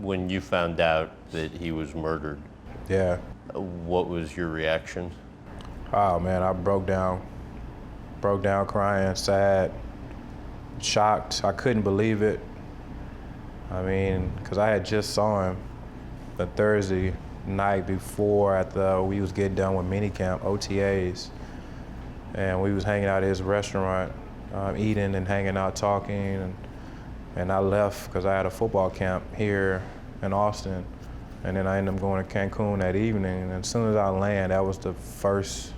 When you found out that he was murdered, Yeah. what was your reaction? Oh man, I broke down crying, sad, shocked. I couldn't believe it. I mean, because I had just saw him the Thursday night before we was getting done with minicamp, OTAs, and we was hanging out at his restaurant, eating and hanging out, talking, and I left because I had a football camp here in Austin, and then I ended up going to Cancun that evening, and as soon as I landed, that was the first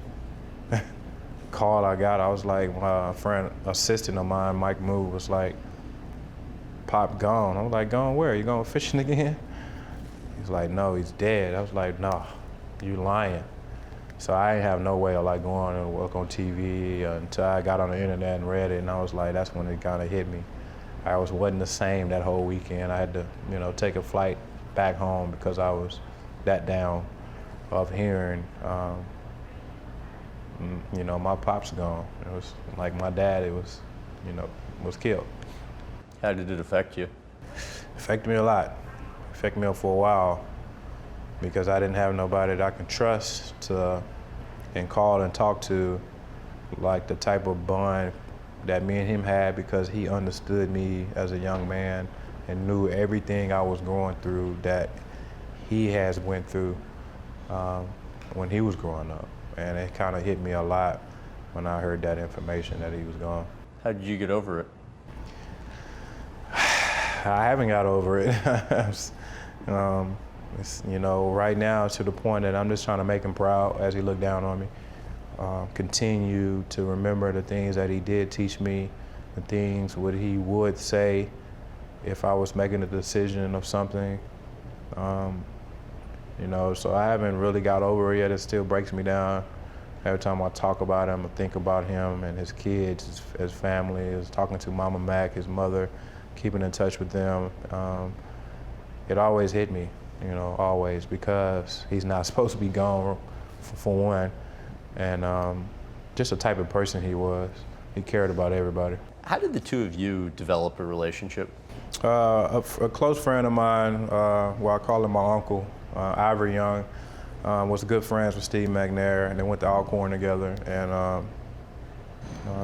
call I got. I was like, my friend, assistant of mine, Mike Moore, was like, Pop gone. I was like, gone where? You going fishing again? He's like, no, he's dead. I was like, no, you lying. So I didn't have no way of like going and work on TV until I got on the internet and read it, and I was like, that's when it kind of hit me. I wasn't the same that whole weekend. I had to, take a flight back home because I was that down of hearing, my pop's gone. It was like my dad, was killed. How did it affect you? Affected me a lot. Affected me for a while because I didn't have nobody that I can trust and call and talk to, like the type of bond that me and him had, because he understood me as a young man and knew everything I was going through that he has went through when he was growing up. And it kind of hit me a lot when I heard that information that he was gone. How did you get over it? I haven't got over it. Right now to the point that I'm just trying to make him proud as he looked down on me. Continue to remember the things that he did teach me, the things what he would say if I was making a decision of something. So I haven't really got over it yet. It still breaks me down. Every time I talk about him, I think about him and his kids, his family, is talking to Mama Mac, his mother, keeping in touch with them. It always hit me, always, because he's not supposed to be gone, for one, and just the type of person he was. He cared about everybody. How did the two of you develop a relationship? A close friend of mine, I call him my uncle, Ivory Young, was good friends with Steve McNair, and they went to Alcorn together. And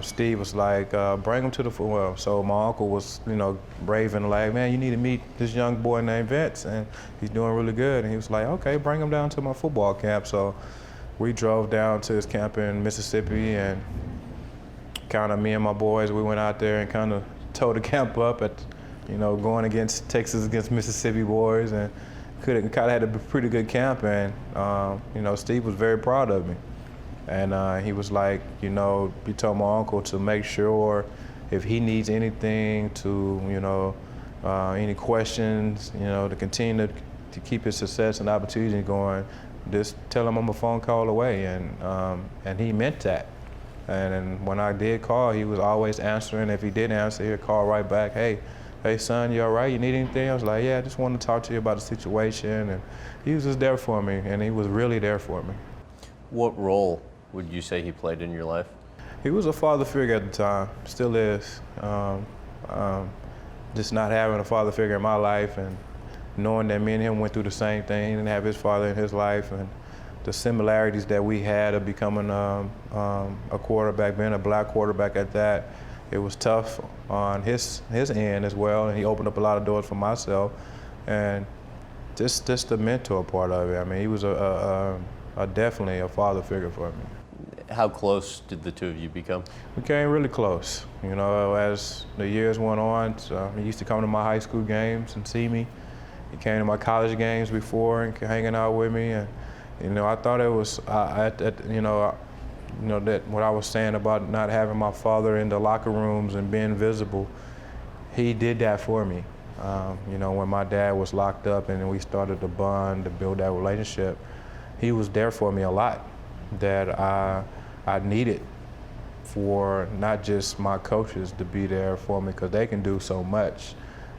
Steve was like, bring him to the football. So my uncle was, brave and like, man, you need to meet this young boy named Vince, and he's doing really good. And he was like, okay, bring him down to my football camp. So we drove down to his camp in Mississippi, and kind of me and my boys, we went out there and kind of tore the camp up at, going against Texas against Mississippi boys, and kind of had a pretty good camp. And Steve was very proud of me. And he was like, he told my uncle to make sure if he needs anything to, any questions, to continue to keep his success and opportunity going, just tell him I'm a phone call away. And he meant that. And when I did call, he was always answering. If he didn't answer, he'd call right back, hey son, you all right? You need anything? I was like, yeah, I just want to talk to you about the situation. And he was just there for me, and he was really there for me. What role would you say he played in your life? He was a father figure at the time, still is. Just not having a father figure in my life, and knowing that me and him went through the same thing. He didn't have his father in his life, and the similarities that we had of becoming a quarterback, being a black quarterback at that, it was tough on his end as well, and he opened up a lot of doors for myself, and just the mentor part of it. I mean, he was definitely a father figure for me. How close did the two of you become? We came really close. As the years went on, so he used to come to my high school games and see me. He came to my college games before and hanging out with me, and I thought it was that what I was saying about not having my father in the locker rooms and being visible, he did that for me. When my dad was locked up and we started to bond, to build that relationship, he was there for me a lot that I needed, for not just my coaches to be there for me, because they can do so much.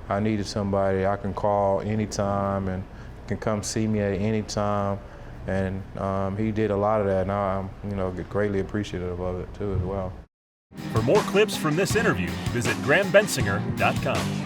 I needed somebody I can call anytime and can come see me at any time. And he did a lot of that, and I'm greatly appreciative of it too as well. For more clips from this interview, visit GrahamBensinger.com.